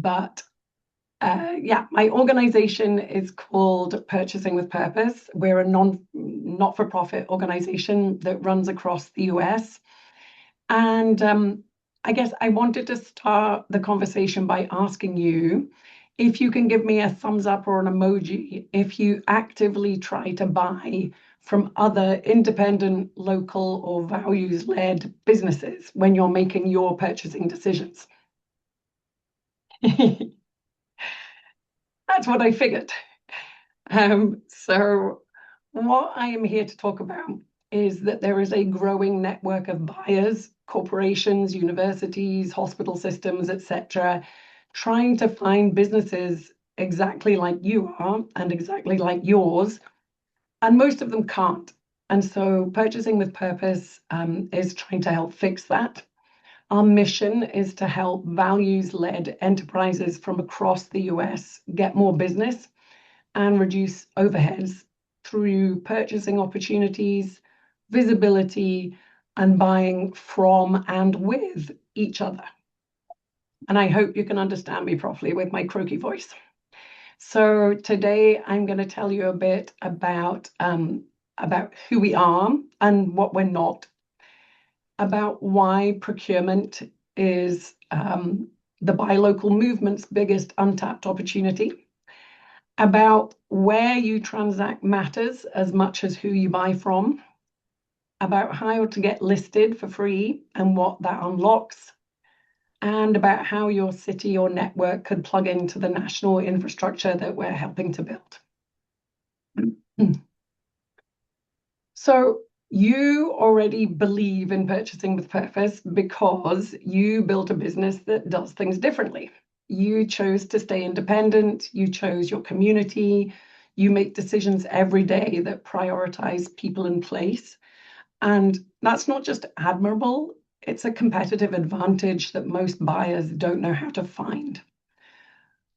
But yeah, my organization is called Purchasing with Purpose. We're a not-for-profit organization that runs across the US. And I guess I wanted to start the conversation by asking you if you can give me a thumbs up or an emoji if you actively try to buy from other independent, local, or values-led businesses when you're making your purchasing decisions. That's what I figured. So what I am here to talk about is that there is a growing network of buyers, corporations, universities, hospital systems, etc., trying to find businesses exactly like you are and exactly like yours, and most of them can't. And so Purchasing with Purpose is trying to help fix that. Our mission is to help values-led enterprises from across the US get more business and reduce overheads through purchasing opportunities, visibility, and buying from and with each other. And I hope you can understand me properly with my croaky voice. So today I'm going to tell you a bit about who we are and what we're not, about why procurement is the buy local movement's biggest untapped opportunity, about where you transact matters as much as who you buy from, about how to get listed for free and what that unlocks, and about how your city or network could plug into the national infrastructure that we're helping to build. So you already believe in purchasing with purpose because you built a business that does things differently. You chose to stay independent, you chose your community, you make decisions every day that prioritize people and place. And that's not just admirable, it's a competitive advantage that most buyers don't know how to find.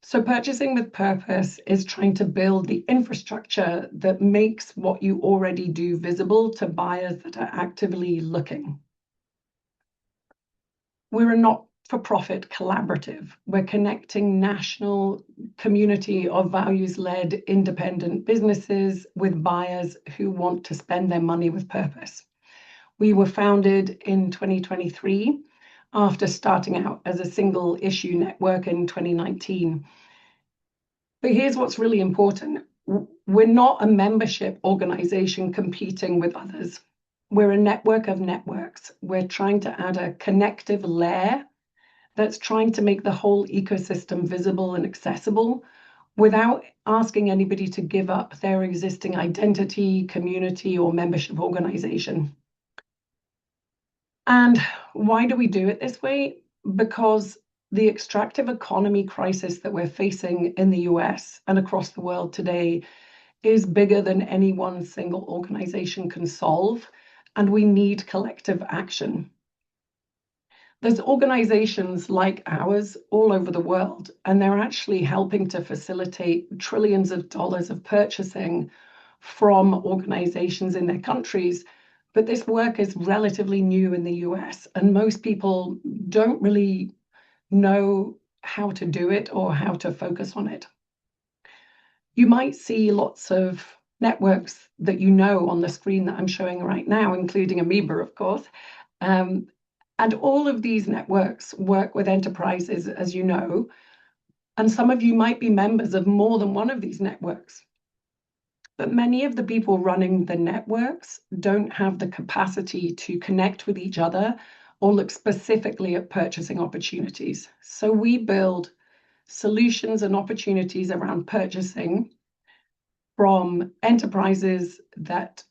So Purchasing with Purpose is trying to build the infrastructure that makes what you already do visible to buyers that are actively looking. We're a not-for-profit collaborative. We're connecting national community of values-led independent businesses with buyers who want to spend their money with purpose. We were founded in 2023 after starting out as a single issue network in 2019. But here's what's really important. We're not a membership organization competing with others. We're a network of networks. We're trying to add a connective layer that's trying to make the whole ecosystem visible and accessible without asking anybody to give up their existing identity, community, or membership organization. And why do we do it this way? Because the extractive economy crisis that we're facing in the US and across the world today is bigger than any one single organization can solve, and we need collective action. There's organizations like ours all over the world, and they're actually helping to facilitate trillions of dollars of purchasing from organizations in their countries. But this work is relatively new in the US, and most people don't really know how to do it or how to focus on it. You might see lots of networks that you know on the screen that I'm showing right now, including AMIBA, of course. And all of these networks work with enterprises, as you know, and some of you might be members of more than one of these networks. But many of the people running the networks don't have the capacity to connect with each other or look specifically at purchasing opportunities. So we build solutions and opportunities around purchasing from enterprises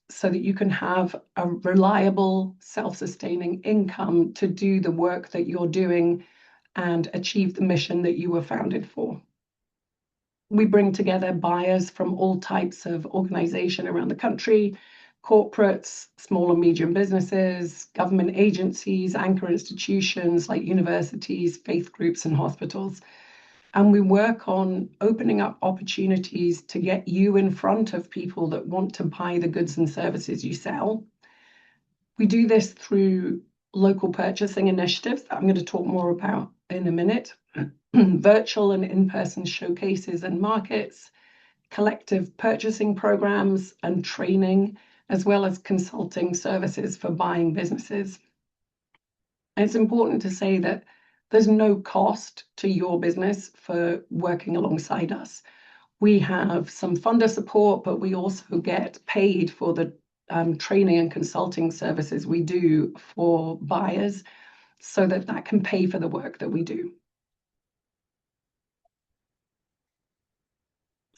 so that you can have a reliable, self-sustaining income to do the work that you're doing and achieve the mission that you were founded for. We bring together buyers from all types of organization around the country, corporates, small and medium businesses, government agencies, anchor institutions like universities, faith groups, and hospitals. And we work on opening up opportunities to get you in front of people that want to buy the goods and services you sell. We do this through local purchasing initiatives that I'm going to talk more about in a minute. virtual and in-person showcases and markets, collective purchasing programs and training, as well as consulting services for buying businesses. And it's important to say that there's no cost to your business for working alongside us. We have some funder support, but we also get paid for the training and consulting services we do for buyers so that that can pay for the work that we do.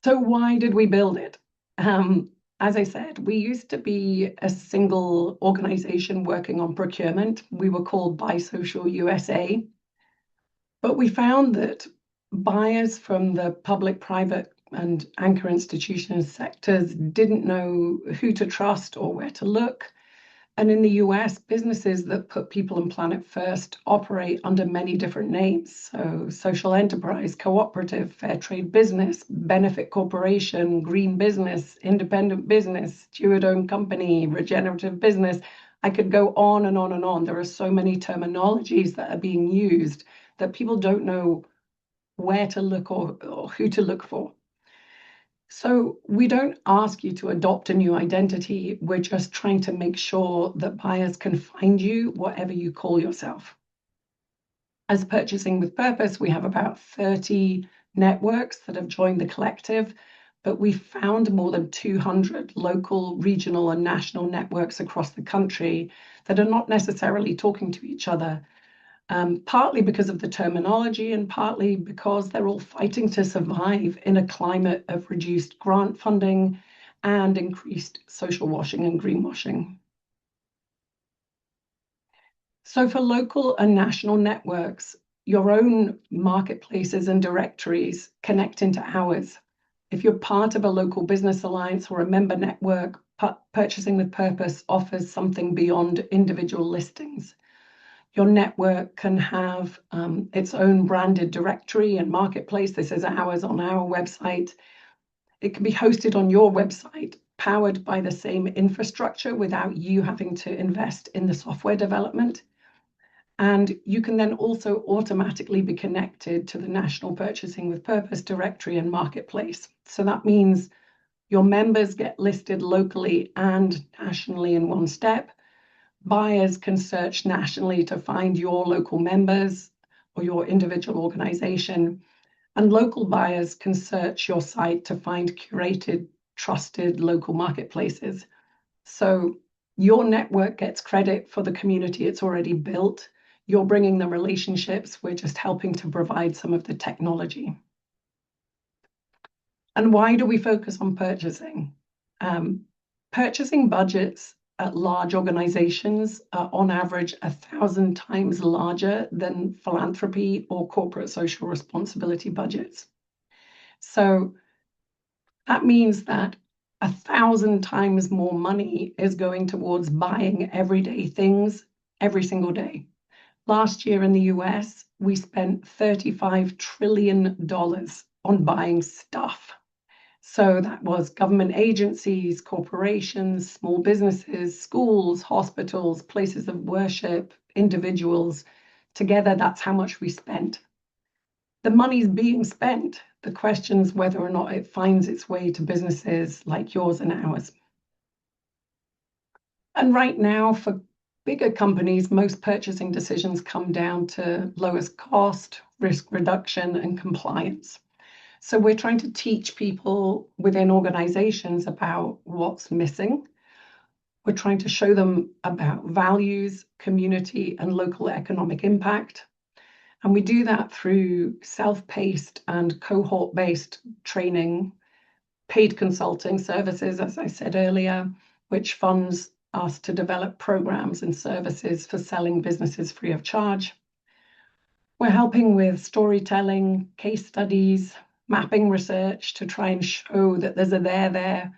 So why did we build it? As I said, we used to be a single organization working on procurement. We were called Buy Social USA. But we found that buyers from the public, private, and anchor institution sectors didn't know who to trust or where to look. And in the US, businesses that put people and planet first operate under many different names. So social enterprise, cooperative, fair trade business, benefit corporation, green business, independent business, steward-owned company, regenerative business. I could go on and on and on. There are so many terminologies that are being used that people don't know where to look or who to look for. So we don't ask you to adopt a new identity. We're just trying to make sure that buyers can find you whatever you call yourself. As Purchasing with Purpose, we have about 30 networks that have joined the collective, but we found more than 200 local, regional, and national networks across the country that are not necessarily talking to each other. Partly because of the terminology and partly because they're all fighting to survive in a climate of reduced grant funding and increased social washing and greenwashing. So for local and national networks, your own marketplaces and directories connect into ours. If you're part of a local business alliance or a member network, Purchasing with Purpose offers something beyond individual listings. Your network can have its own branded directory and marketplace. This is ours on our website. It can be hosted on your website, powered by the same infrastructure without you having to invest in the software development. And you can then also automatically be connected to the National Purchasing with Purpose directory and marketplace. So that means your members get listed locally and nationally in one step. Buyers can search nationally to find your local members or your individual organization, and local buyers can search your site to find curated, trusted local marketplaces. So your network gets credit for the community it's already built. You're bringing the relationships. We're just helping to provide some of the technology. And why do we focus on purchasing? Purchasing budgets at large organizations are on average 1,000 times larger than philanthropy or corporate social responsibility budgets. So that means that 1,000 times more money is going towards buying everyday things every single day. Last year in the US, we spent $35 trillion on buying stuff. So that was government agencies, corporations, small businesses, schools, hospitals, places of worship, individuals. Together, that's how much we spent. The money's being spent. The question's whether or not it finds its way to businesses like yours and ours. And right now, for bigger companies, most purchasing decisions come down to lowest cost, risk reduction, and compliance. So we're trying to teach people within organizations about what's missing. We're trying to show them about values, community, and local economic impact. And we do that through self-paced and cohort-based training, paid consulting services, as I said earlier, which funds us to develop programs and services for selling businesses free of charge. We're helping with storytelling, case studies, mapping research to try and show that there's a there,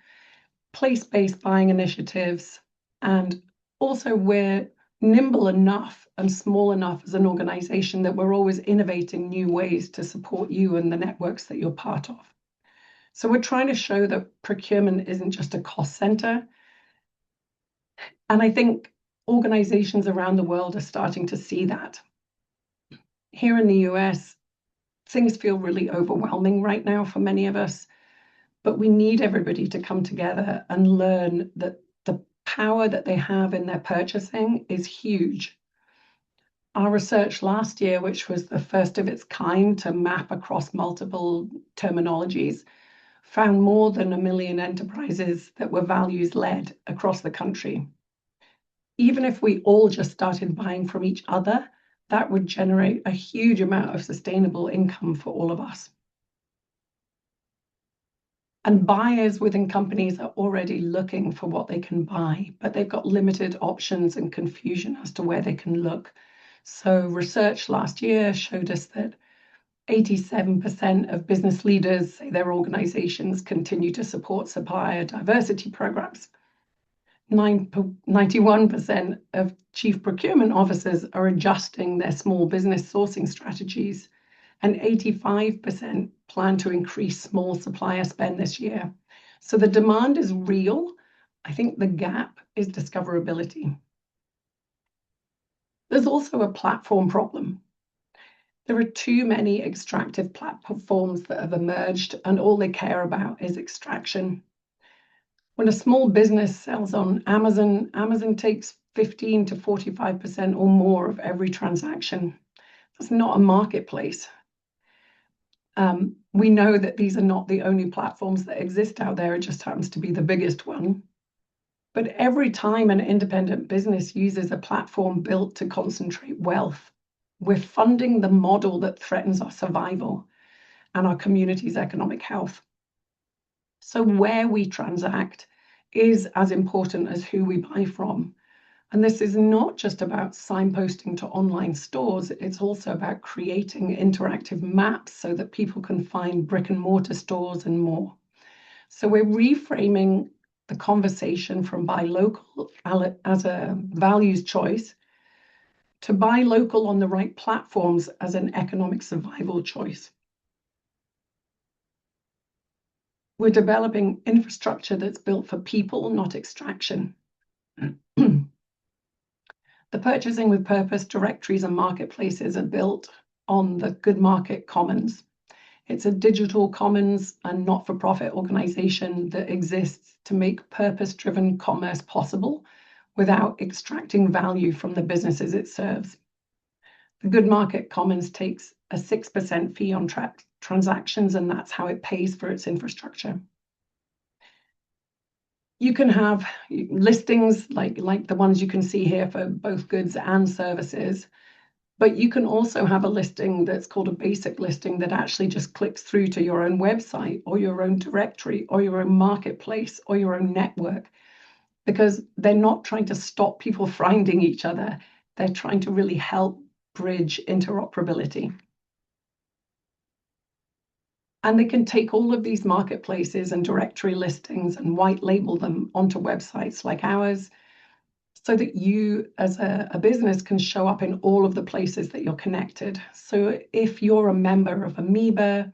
place-based buying initiatives, and also we're nimble enough and small enough as an organization that we're always innovating new ways to support you and the networks that you're part of. So we're trying to show that procurement isn't just a cost center. And I think organizations around the world are starting to see that. Here in the US, Things feel really overwhelming right now for many of us, but we need everybody to come together and learn that the power that they have in their purchasing is huge. Our research last year, which was the first of its kind to map across multiple terminologies, found more than 1 million enterprises that were values-led across the country. Even if we all just started buying from each other, that would generate a huge amount of sustainable income for all of us. And buyers within companies are already looking for what they can buy, but they've got limited options and confusion as to where they can look. So research last year showed us that 87% of business leaders say their organizations continue to support supplier diversity programs. 91% of chief procurement officers are adjusting their small business sourcing strategies, and 85% plan to increase small supplier spend this year. So the demand is real. I think the gap is discoverability. There's also a platform problem. There are too many extractive platforms that have emerged, and all they care about is extraction. When a small business sells on Amazon, Amazon takes 15 to 45% or more of every transaction. That's not a marketplace. We know that these are not the only platforms that exist out there. It just happens to be the biggest one. But every time an independent business uses a platform built to concentrate wealth, we're funding the model that threatens our survival and our community's economic health. So where we transact is as important as who we buy from. And this is not just about signposting to online stores, it's also about creating interactive maps so that people can find brick and mortar stores and more. So we're reframing the conversation from buy local as a values choice to buy local on the right platforms as an economic survival choice. We're developing infrastructure that's built for people, not extraction. The Purchasing with Purpose directories and marketplaces are built on the Good Market Commons. It's a digital commons and not-for-profit organization that exists to make purpose-driven commerce possible without extracting value from the businesses it serves. The Good Market Commons takes a 6% fee on transactions, and that's how it pays for its infrastructure. You can have listings like the ones you can see here for both goods and services, but you can also have a listing that's called a basic listing that actually just clicks through to your own website or your own directory or your own marketplace or your own network, because they're not trying to stop people finding each other. They're trying to really help bridge interoperability. And they can take all of these marketplaces and directory listings and white label them onto websites like ours so that you as a business can show up in all of the places that you're connected. So if you're a member of AMIBA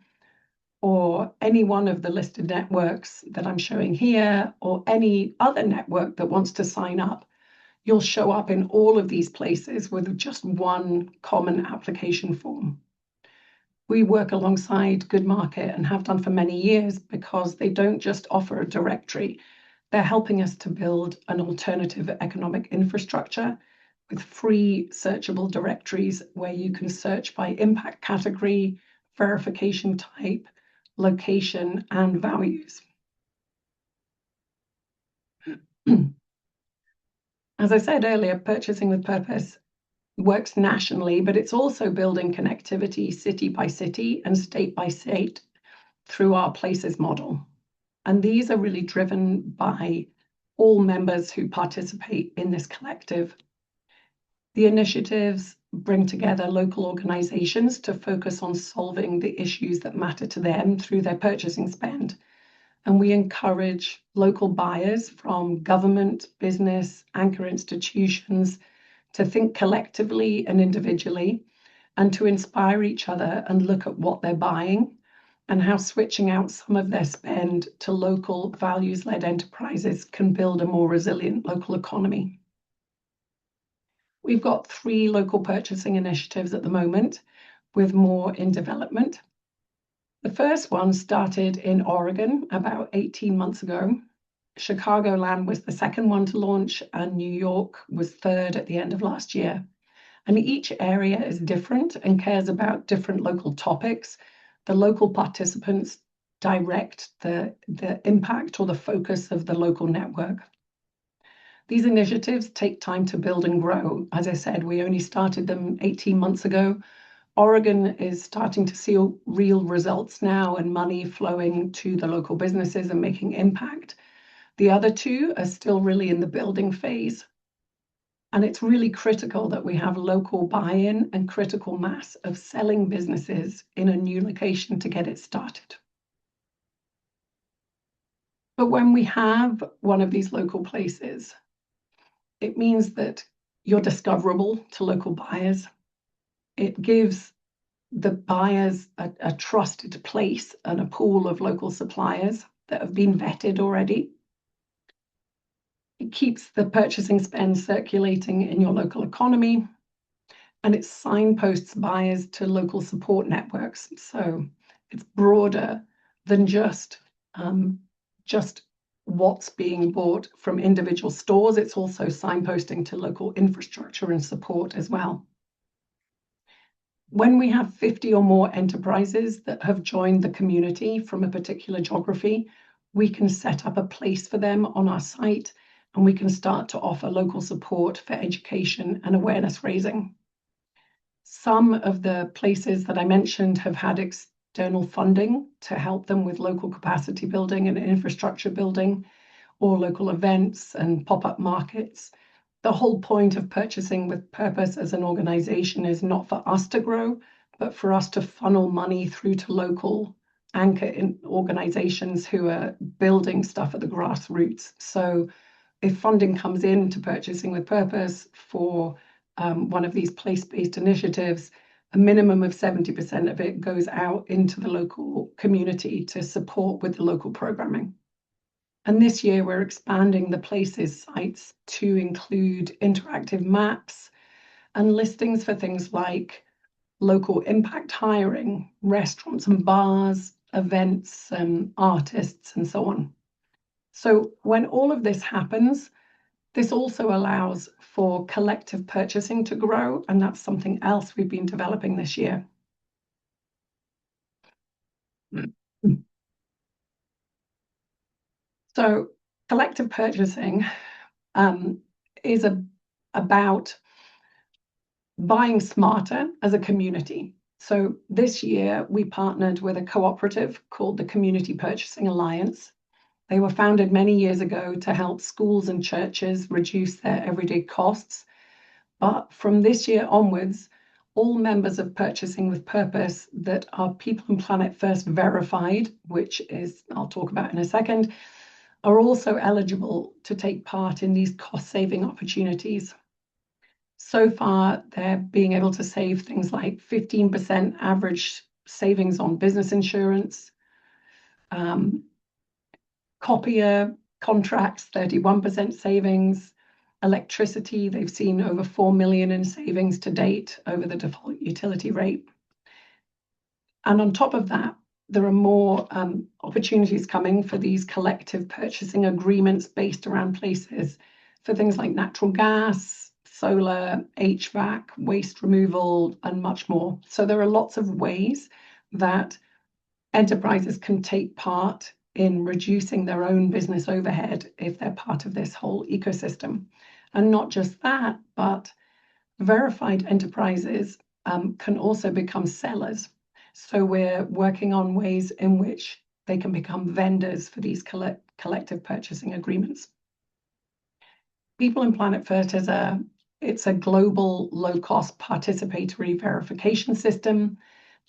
or any one of the listed networks that I'm showing here, or any other network that wants to sign up, you'll show up in all of these places with just one common application form. We work alongside Good Market and have done for many years because they don't just offer a directory. They're helping us to build an alternative economic infrastructure with free searchable directories where you can search by impact category, verification type, location, and values. As I said earlier, Purchasing with Purpose works nationally, but it's also building connectivity city by city and state by state through our places model. And these are really driven by all members who participate in this collective. The initiatives bring together local organizations to focus on solving the issues that matter to them through their purchasing spend. And we encourage local buyers from government, business, anchor institutions to think collectively and individually, and to inspire each other and look at what they're buying and how switching out some of their spend to local values-led enterprises can build a more resilient local economy. We've got 3 local purchasing initiatives at the moment. with more in development. The first one started in Oregon about 18 months ago. Chicagoland was the second one to launch, and New York was third at the end of last year. And each area is different and cares about different local topics. The local participants direct the impact or the focus of the local network. These initiatives take time to build and grow. As I said, we only started them 18 months ago. Oregon is starting to see real results now and money flowing to the local businesses and making impact. The other two are still really in the building phase. And it's really critical that we have local buy-in and critical mass of selling businesses in a new location to get it started. But when we have one of these local places, it means that you're discoverable to local buyers. It gives the buyers a trusted place and a pool of local suppliers that have been vetted already. It keeps the purchasing spend circulating in your local economy, and it signposts buyers to local support networks. So it's broader than just what's being bought from individual stores. It's also signposting to local infrastructure and support as well. When we have 50 or more enterprises that have joined the community from a particular geography, we can set up a place for them on our site, and we can start to offer local support for education and awareness raising. Some of the places that I mentioned have had external funding to help them with local capacity building and infrastructure building, or local events and pop-up markets. The whole point of Purchasing with Purpose as an organization is not for us to grow, but for us to funnel money through to local anchor organizations who are building stuff at the grassroots. So if funding comes in to Purchasing with Purpose for one of these place-based initiatives, a minimum of 70% of it goes out into the local community to support with the local programming. And this year we're expanding the places sites to include interactive maps and listings for things like local impact hiring, restaurants and bars, events, artists, and so on. So when all of this happens, this also allows for collective purchasing to grow, and that's something else we've been developing this year. So collective purchasing is about buying smarter as a community. So this year we partnered with a cooperative called the Community Purchasing Alliance. They were founded many years ago to help schools and churches reduce their everyday costs. But from this year onwards, all members of Purchasing with Purpose that are People and Planet First verified, which is, I'll talk about in a second, are also eligible to take part in these cost-saving opportunities. So far, they're being able to save things like 15% average savings on business insurance, copier contracts, 31% savings, electricity, they've seen over 4 million in savings to date over the default utility rate. And on top of that, there are more opportunities coming for these collective purchasing agreements based around places for things like natural gas, solar, HVAC, waste removal, and much more. So there are lots of ways that enterprises can take part in reducing their own business overhead if they're part of this whole ecosystem. And not just that, but verified enterprises can also become sellers. So we're working on ways in which they can become vendors for these collective purchasing agreements. People and Planet First it's a global low-cost participatory verification system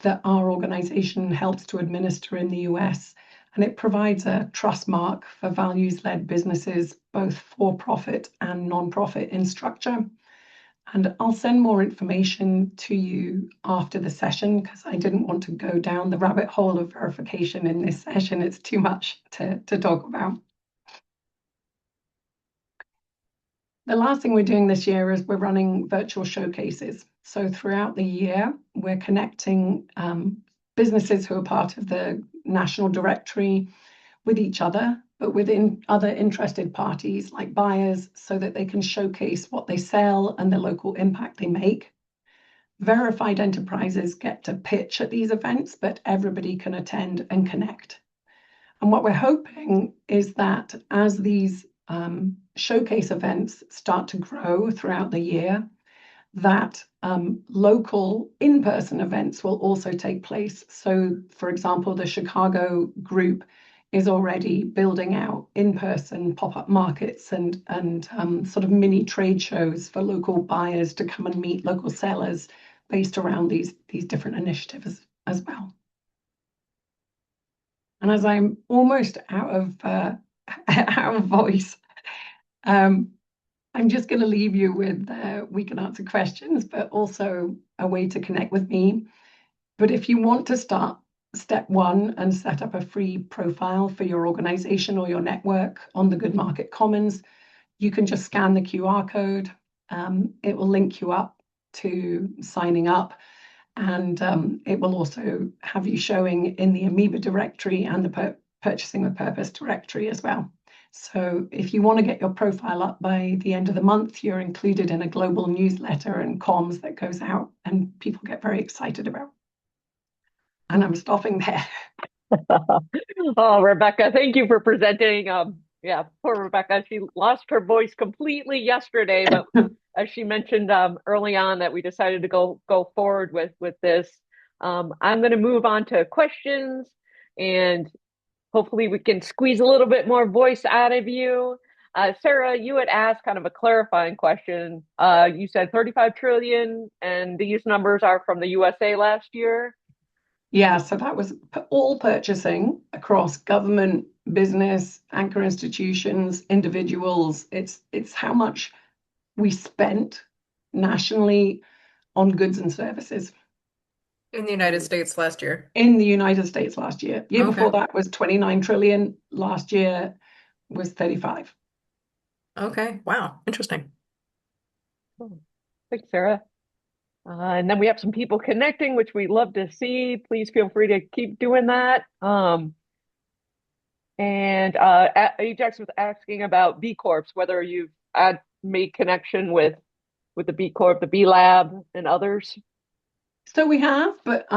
that our organization helps to administer in the US, and it provides a trust mark for values-led businesses, both for-profit and non-profit in structure. And I'll send more information to you after the session because I didn't want to go down the rabbit hole of verification in this session. It's too much to talk about. The last thing we're doing this year is we're running virtual showcases. So throughout the year, we're connecting businesses who are part of the national directory with each other, but within other interested parties like buyers, so that they can showcase what they sell and the local impact they make. Verified enterprises get to pitch at these events, but everybody can attend and connect. And what we're hoping is that as these showcase events start to grow throughout the year, that local in-person events will also take place. So, for example, the Chicago group is already building out in-person pop-up markets and sort of mini trade shows for local buyers to come and meet local sellers based around these different initiatives as well. And as I'm almost out of voice, I'm just going to leave you with we can answer questions, but also a way to connect with me. But if you want to start step one and set up a free profile for your organization or your network on the Good Market Commons, you can just scan the QR code. It will link you up to signing up. And it will also have you showing in the AMIBA directory and the Purchasing with Purpose directory as well. So if you want to get your profile up by the end of the month, you're included in a global newsletter and comms that goes out and people get very excited about. And I'm stopping there. Oh, Rebecca, thank you for presenting. Yeah, poor Rebecca. She lost her voice completely yesterday, but as she mentioned early on that we decided to go forward with this. I'm going to move on to questions, and hopefully we can squeeze a little bit more voice out of you. Sarah, you had asked kind of a clarifying question. You said 35 trillion, and these numbers are from the USA last year. Yeah, so that was all purchasing across government, business, anchor institutions, individuals. It's how much we spent nationally on goods and services. In the United States last year. In the United States last year. Year Okay. before that was 29 trillion. Last year was 35. Okay. Wow. Interesting. Oh, thanks, Sarah. And then we have some people connecting, which we love to see. Please feel free to keep doing that. And Ajax was asking about B Corps, whether you've made connection with the B Corp, the B Lab, and others. So we have, but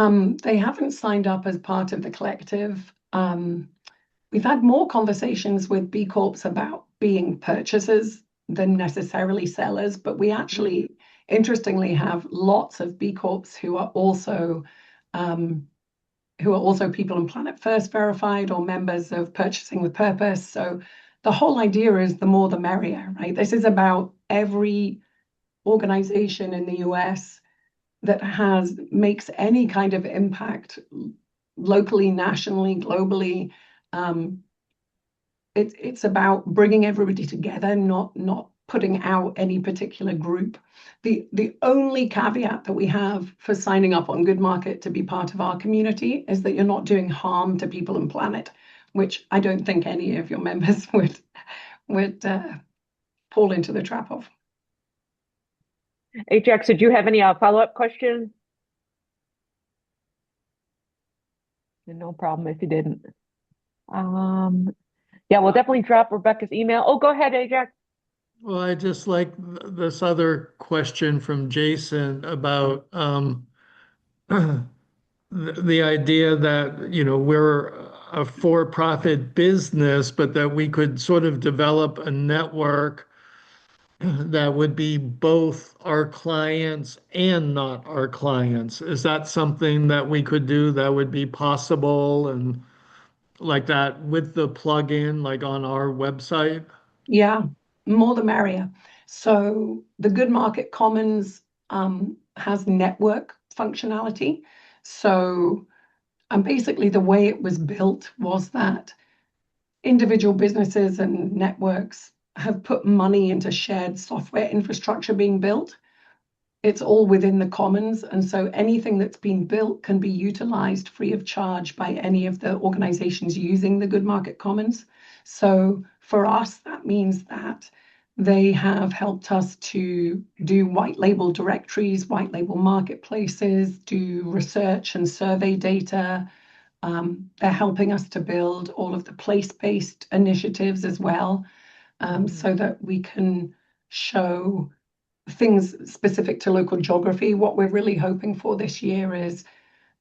they haven't signed up as part of the collective. We've had more conversations with B Corps about being purchasers than necessarily sellers, but we actually, interestingly, have lots of B Corps who are also People and Planet First verified or members of Purchasing with Purpose. So the whole idea is the more the merrier, right? This is about every organization in the US that makes any kind of impact locally, nationally, globally. It's about bringing everybody together, not putting out any particular group. The only caveat that we have for signing up on Good Market to be part of our community is that you're not doing harm to people and planet, which I don't think any of your members would fall into the trap of. Ajax, did you have any follow-up questions? No problem if you didn't. Yeah, we'll definitely drop Rebecca's email. Oh, go ahead, Ajax. Well, I just like this other question from Jason about the idea that, we're a for-profit business, but that we could sort of develop a network that would be both our clients and not our clients. Is that something that we could do that would be possible and like that with the plugin, like on our website? Yeah, more the merrier. So the Good Market Commons has network functionality. So basically the way it was built was that individual businesses and networks have put money into shared software infrastructure being built. It's all within the commons. And so anything that's been built can be utilized free of charge by any of the organizations using the Good Market Commons. So for us, that means that They have helped us to do white label directories, white label marketplaces, do research and survey data. They're helping us to build all of the place-based initiatives as well, so that we can show things specific to local geography. What we're really hoping for this year is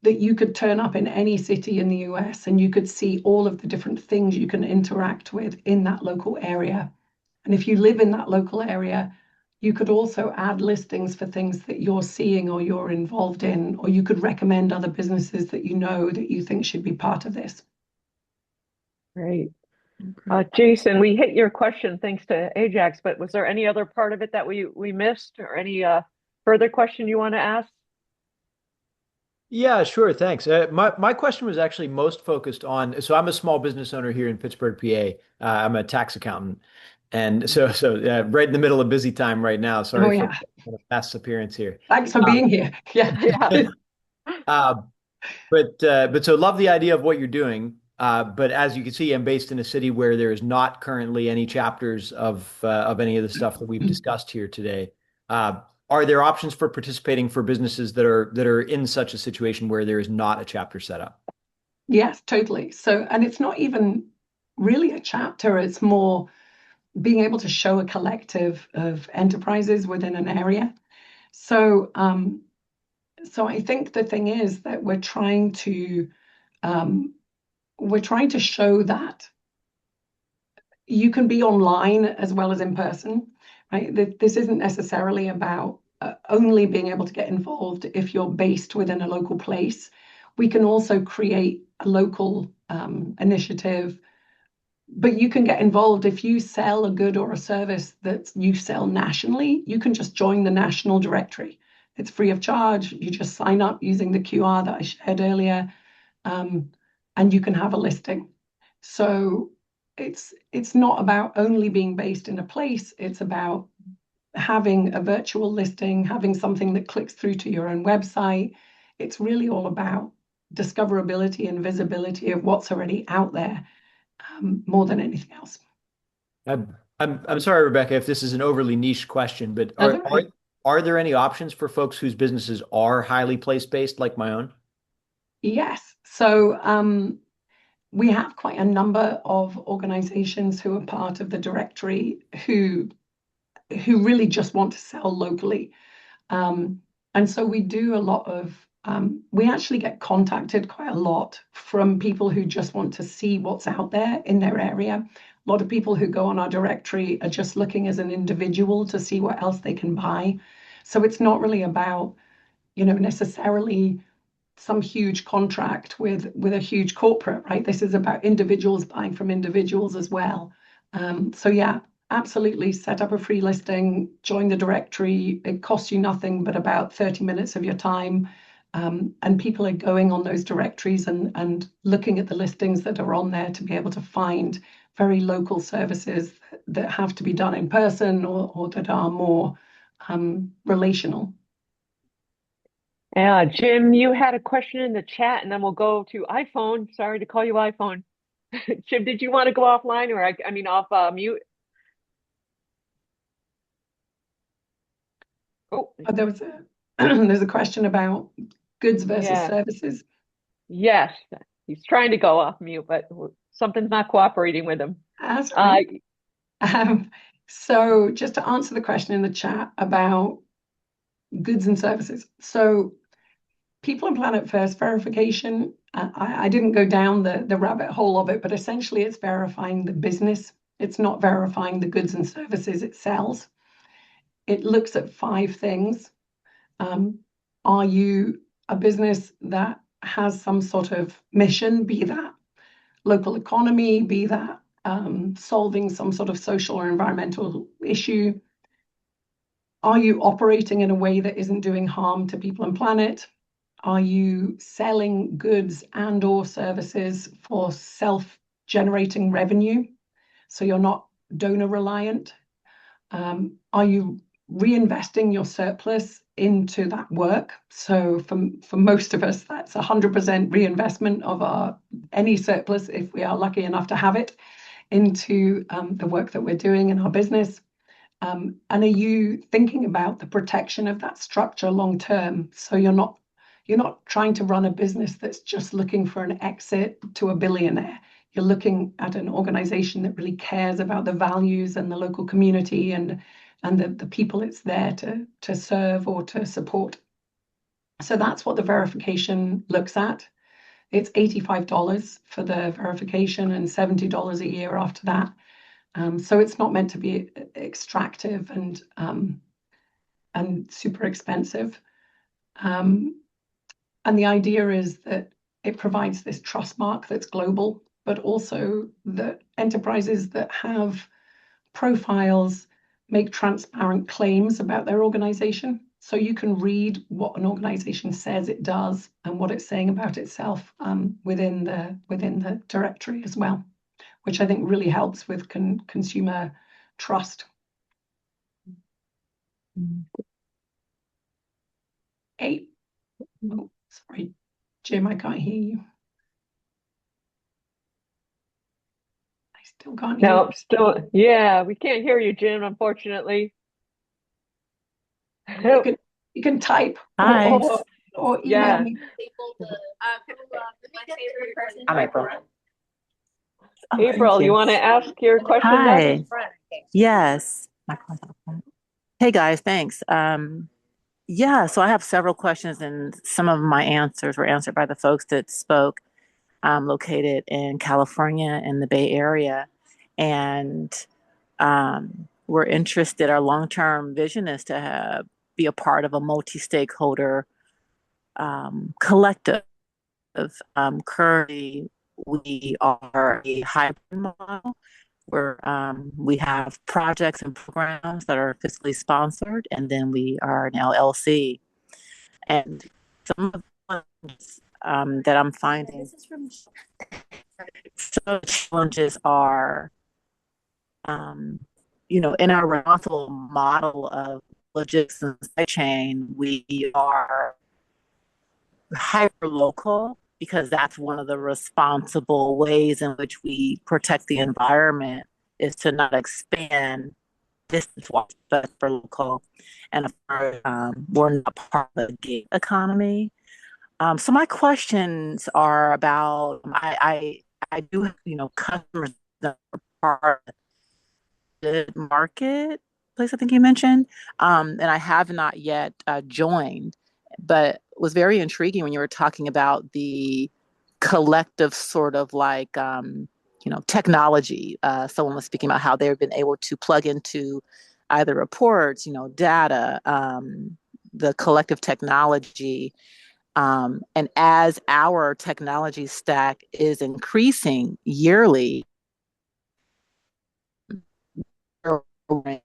that you could turn up in any city in the US and you could see all of the different things you can interact with in that local area. And if you live in that local area, you could also add listings for things that you're seeing or you're involved in, or you could recommend other businesses that you know that you think should be part of this. Great. Jason, we hit your question thanks to Ajax, but was there any other part of it that we missed, or any further question you want to ask? Yeah, sure. Thanks. My question was actually most focused on, so I'm a small business owner here in Pittsburgh, PA. I'm a tax accountant. And so right in the middle of busy time right now. Sorry for a fast appearance here. Thanks for being here. Yeah. But so love the idea of what you're doing. But as you can see, I'm based in a city where there is not currently any chapters of any of the stuff that we've discussed here today. Are there options for participating for businesses that are in such a situation where there is not a chapter set up? Yes, totally. So, and it's not even really a chapter, it's more being able to show a collective of enterprises within an area. So, so I think the thing is that we're trying to show that you can be online as well as in person, right? This isn't necessarily about only being able to get involved if you're based within a local place. We can also create a local initiative, but you can get involved if you sell a good or a service that you sell nationally. You can just join the national directory. It's free of charge. You just sign up using the QR that I shared earlier, and you can have a listing. So it's not about only being based in a place. It's about having a virtual listing, having something that clicks through to your own website. It's really all about discoverability and visibility of what's already out there, more than anything else. I'm sorry, Rebecca, if this is an overly niche question, but are there any options for folks whose businesses are highly place-based, like my own? Yes. So we have quite a number of organizations who are part of the directory who really just want to sell locally. And so we do a lot of, we actually get contacted quite a lot from people who just want to see what's out there in their area. A lot of people who go on our directory are just looking as an individual to see what else they can buy. So it's not really about, necessarily some huge contract with a huge corporate, right? This is about individuals buying from individuals as well. So yeah, absolutely set up a free listing, join the directory. It costs you nothing but about 30 minutes of your time. And people are going on those directories and looking at the listings that are on there to be able to find very local services that have to be done in person or that are more relational. Yeah, Jim, you had a question in the chat, and then we'll go to iPhone. Sorry to call you iPhone. Jim, did you want to go offline, or off mute? Oh, there's a question about goods versus services. Yes, he's trying to go off mute, but something's not cooperating with him. That's right. So just to answer the question in the chat about goods and services. So People and Planet First verification, I didn't go down the rabbit hole of it, but essentially it's verifying the business. It's not verifying the goods and services it sells. It looks at 5 things. Are you a business that has some sort of mission, be that local economy, be that solving some sort of social or environmental issue? Are you operating in a way that isn't doing harm to people and planet? Are you selling goods and or services for self-generating revenue? So you're not donor reliant. Are you reinvesting your surplus into that work? So for most of us, that's 100% reinvestment of any surplus, if we are lucky enough to have it, into the work that we're doing in our business. And are you thinking about the protection of that structure long term? So you're not trying to run a business that's just looking for an exit to a billionaire. You're looking at an organization that really cares about the values and the local community and the people it's there to serve or to support. So that's what the verification looks at. It's $85 for the verification and $70 a year after that. So it's not meant to be extractive and super expensive. And the idea is that it provides this trust mark that's global, but also that enterprises that have profiles make transparent claims about their organization. So you can read what an organization says it does and what it's saying about itself within the directory as well, which I think really helps with consumer trust. Hey, oh, sorry, Jim, I can't hear you. I still can't hear No, you. still, yeah, we can't hear you, Jim, unfortunately. You can type Hi. or email Yeah. me. I'm April. Oh, April, thank you want to ask your question next? Hi. Yes. Hey guys, thanks. Yeah, so I have several questions, and some of my answers were answered by the folks that spoke. I'm located in California in the Bay Area, and we're interested. Our long-term vision is to be a part of a multi-stakeholder collective. Currently, we are a hybrid model where we have projects and programs that are fiscally sponsored, and then we are an LLC. And some of the ones that I'm finding, some of the challenges are, in our responsible model of logistics and supply chain, we are hyper local because that's one of the responsible ways in which we protect the environment is to not expand distance-wise, but for local. And of course, we're not part of the gig economy. So my questions are about I do have, customers that are part of the marketplace, I think you mentioned, and I have not yet joined, but was very intriguing when you were talking about the collective sort of like technology. Someone was speaking about how they've been able to plug into either reports, data, the collective technology. And as our technology stack is increasing yearly, we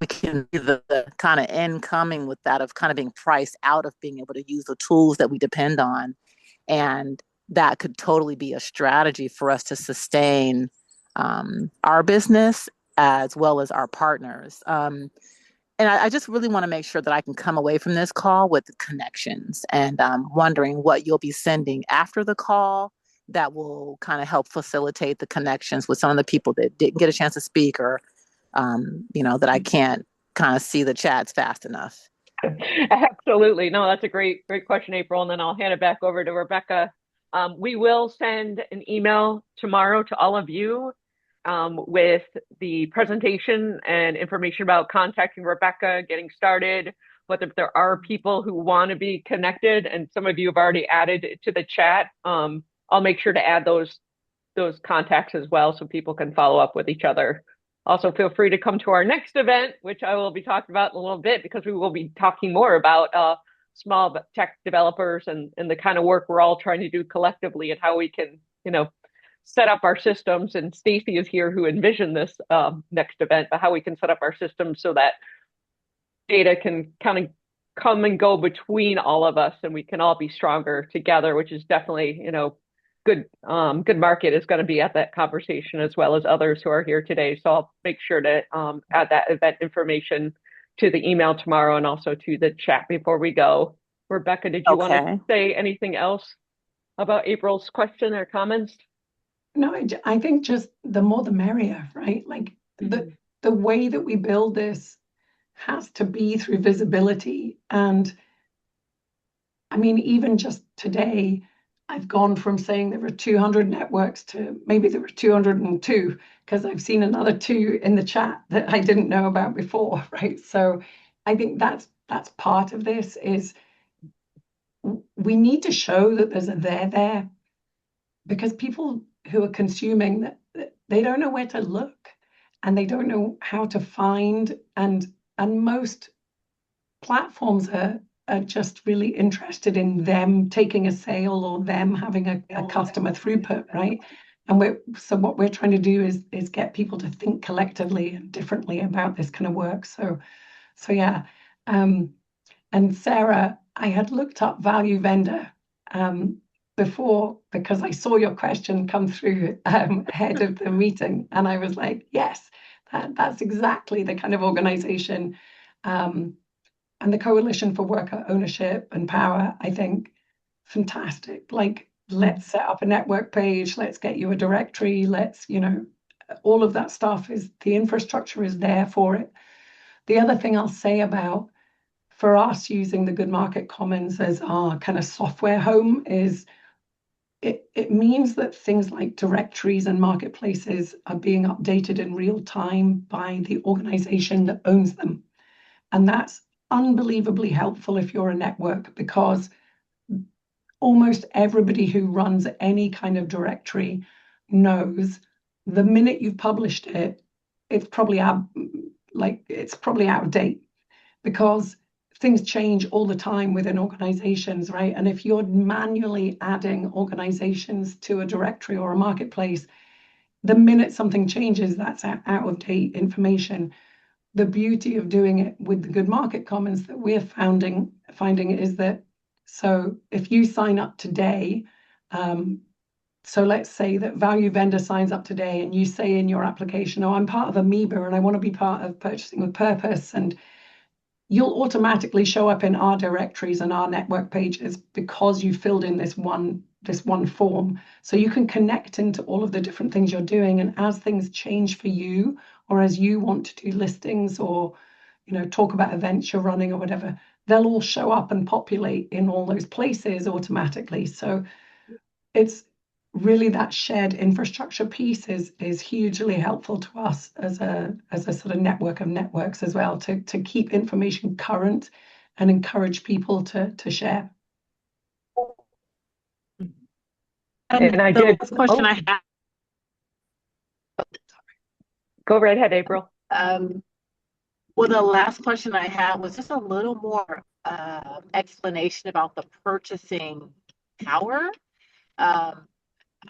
can be the kind of end coming with that of kind of being priced out of being able to use the tools that we depend on. And that could totally be a strategy for us to sustain our business as well as our partners. And I just really want to make sure that I can come away from this call with connections, and wondering what you'll be sending after the call that will kind of help facilitate the connections with some of the people that didn't get a chance to speak, or that I can't kind of see the chats fast enough. Absolutely. No, that's a great question, April. And then I'll hand it back over to Rebecca. We will send an email tomorrow to all of you with the presentation and information about contacting Rebecca, getting started, whether there are people who want to be connected, and some of you have already added to the chat. I'll make sure to add those contacts as well so people can follow up with each other. Also, feel free to come to our next event, which I will be talking about in a little bit, because we will be talking more about small tech developers and the kind of work we're all trying to do collectively and how we can, set up our systems. And Stacy is here who envisioned this next event, but how we can set up our systems so that data can kind of come and go between all of us and we can all be stronger together, which is definitely, good market is going to be at that conversation, as well as others who are here today. So I'll make sure to add that event information to the email tomorrow and also to the chat before we go. Rebecca, did you want to say anything else about April's question or comments? No, I think just the more the merrier, right? Like the way that we build this has to be through visibility. And I mean, even just today, I've gone from saying there were 200 networks to maybe there were 202, because I've seen another 2 in the chat that I didn't know about before, right? So I think that's part of this is we need to show that there's a there, because people who are consuming that, they don't know where to look and they don't know how to find, and most platforms are just really interested in them taking a sale or them having a customer throughput, right? And so what we're trying to do is get people to think collectively and differently about this kind of work. So yeah. And Sarah, I had looked up value vendor before, because I saw your question come through ahead of the meeting, and I was like, yes, that's exactly the kind of organization. And the Coalition for Worker Ownership and Power, I think, fantastic. Like, let's set up a network page, let's get you a directory, let's, all of that stuff the infrastructure is there for it. The other thing I'll say about, for us, using the Good Market Commons as our kind of software home is it means that things like directories and marketplaces are being updated in real time by the organization that owns them. And that's unbelievably helpful if you're a network, because almost everybody who runs any kind of directory knows the minute you've published it, it's probably out of date, because things change all the time within organizations, right? And if you're manually adding organizations to a directory or a marketplace, the minute something changes, that's out of date information. The beauty of doing it with the Good Market Commons that we're finding is that, so if you sign up today, so let's say that value vendor signs up today and you say in your application, oh, I'm part of AMIBA and I want to be part of Purchasing with Purpose, and you'll automatically show up in our directories and our network pages because you filled in this one form. So you can connect into all of the different things you're doing, and as things change for you, or as you want to do listings or talk about events you're running or whatever, they'll all show up and populate in all those places automatically. So it's really that shared infrastructure piece is hugely helpful to us as a sort of network of networks as well, to keep information current and encourage people to share. And I did. Last question I have. Go right ahead, April. Well, the last question I had was just a little more explanation about the purchasing power.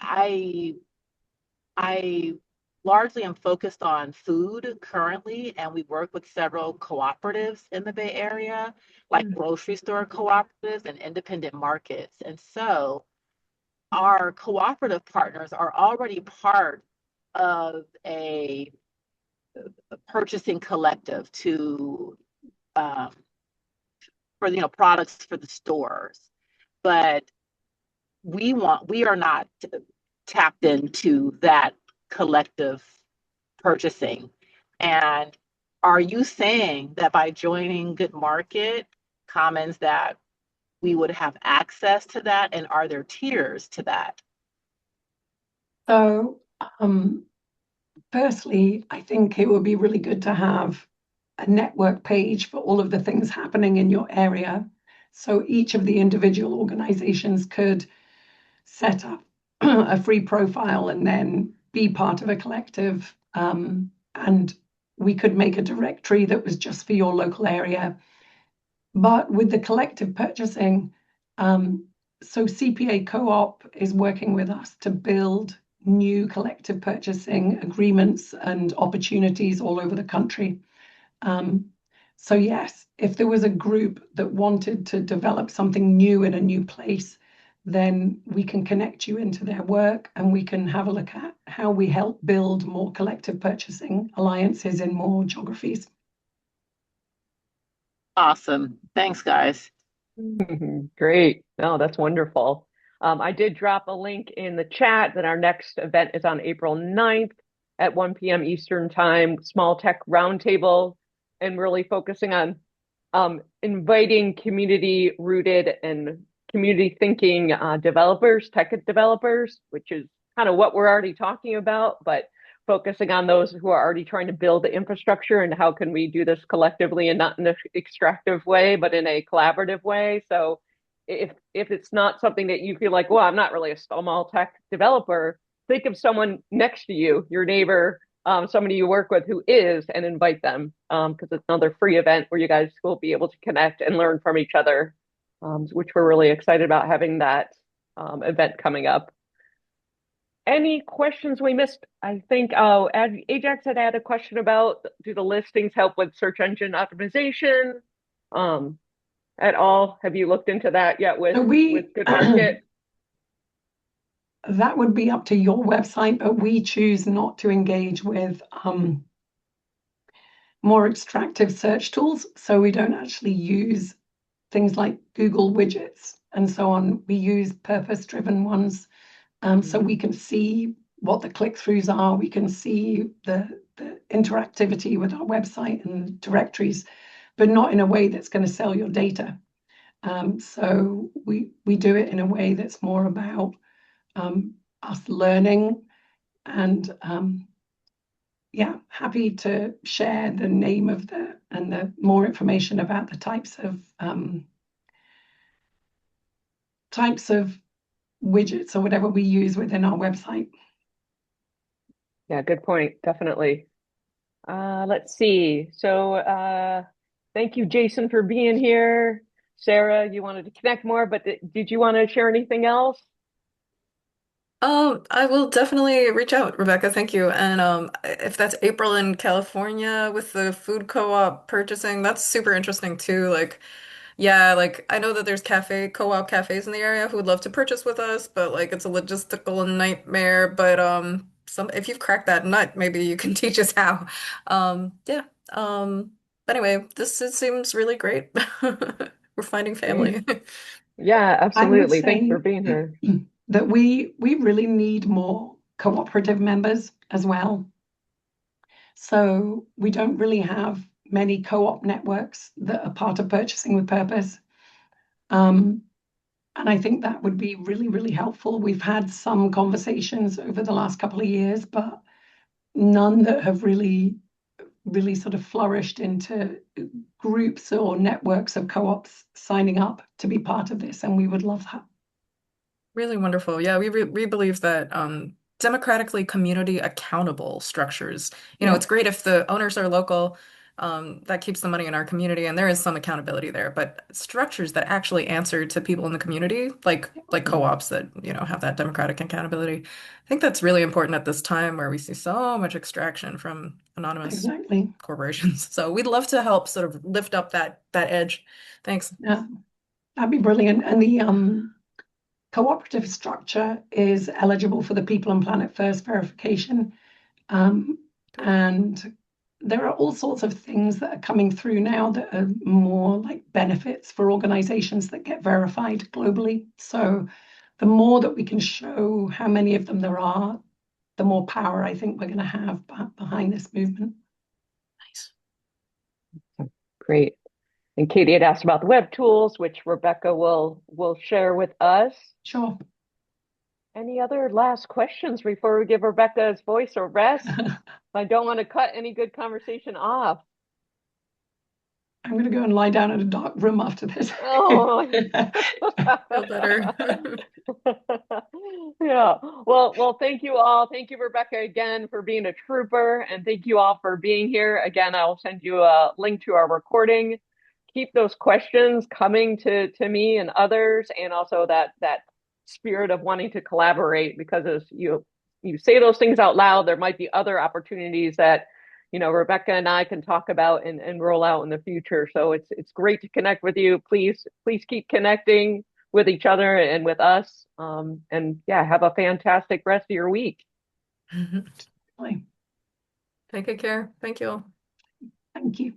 I largely am focused on food currently, and we work with several cooperatives in the Bay Area, like grocery store cooperatives and independent markets. And so our cooperative partners are already part of a purchasing collective to for products for the stores, but we are not tapped into that collective purchasing. And are you saying that by joining Good Market Commons that we would have access to that, and are there tiers to that? So firstly, I think it would be really good to have a network page for all of the things happening in your area. So each of the individual organizations could set up a free profile and then be part of a collective. And we could make a directory that was just for your local area. But with the collective purchasing, so CPA Co-op is working with us to build new collective purchasing agreements and opportunities all over the country. So yes, if there was a group that wanted to develop something new in a new place, then we can connect you into their work, and we can have a look at how we help build more collective purchasing alliances in more geographies. Awesome. Thanks, guys. Great. No, that's wonderful. I did drop a link in the chat that our next event is on April 9th. at 1 p.m. Eastern time, small tech roundtable, and really focusing on inviting community rooted and community thinking developers, tech developers, which is kind of what we're already talking about, but focusing on those who are already trying to build the infrastructure and how can we do this collectively and not in an extractive way, but in a collaborative way. So if it's not something that you feel like, well, I'm not really a small tech developer, think of someone next to you, your neighbor, somebody you work with who is, and invite them because it's another free event where you guys will be able to connect and learn from each other, which we're really excited about having that event coming up. Any questions we missed? I think Ajax had a question about, do the listings help with search engine optimization at all? Have you looked into that yet with Good Market? That would be up to your website, but we choose not to engage with more extractive search tools. So we don't actually use things like Google widgets and so on. We use purpose-driven ones. So we can see what the click-throughs are. We can see the interactivity with our website and directories, but not in a way that's going to sell your data. So we do it in a way that's more about us learning, and happy to share the name of the more information about the types of widgets or whatever we use within our website. Yeah, good point. Definitely. Let's see. So thank you, Jason, for being here. Sarah, you wanted to connect more, but did you want to share anything else? I will definitely reach out, Rebecca. Thank you. And if that's April in California with the food co-op purchasing, that's super interesting too. Like, yeah, like I know that there's co-op cafes in the area who would love to purchase with us, but like it's a logistical nightmare. But if you've cracked that nut, maybe you can teach us how. Yeah. But anyway, it seems really great. We're finding family. Yeah, absolutely. Thanks for say being here. that we really need more cooperative members as well. So we don't really have many co-op networks that are part of Purchasing with Purpose. And I think that would be really, really helpful. We've had some conversations over the last couple of years, but none that have really sort of flourished into groups or networks of co-ops signing up to be part of this. And we would love that. Really wonderful. Yeah, we believe that democratically community accountable structures. It's great if the owners are local, that keeps the money in our community, and there is some accountability there. But structures that actually answer to people in the community, like co-ops that, have that democratic accountability. I think that's really important at this time where we see so much extraction from anonymous corporations. So we'd love to help sort of lift up that edge. Thanks. Yeah, that'd be brilliant. And the cooperative structure is eligible for the People and Planet First verification. And there are all sorts of things that are coming through now that are more like benefits for organizations that get verified globally. So the more that we can show how many of them there are, the more power I think we're going to have behind this movement. Nice. Great. And Katie had asked about the web tools, which Rebecca will share with us. Sure. Any other last questions before we give Rebecca's voice a rest? I don't want to cut any good conversation off. I'm going to go and lie down in a dark room after this. Oh, feel better. Yeah. Well, thank you all. Thank you, Rebecca, again for being a trooper, and thank you all for being here. Again, I'll send you a link to our recording. Keep those questions coming to me and others, and also that spirit of wanting to collaborate, because as you say those things out loud, there might be other opportunities that Rebecca and I can talk about and roll out in the future. So it's great to connect with you. Please keep connecting with each other and with us. And yeah, have a fantastic rest of your week. Take good care. Thank you all. Thank you.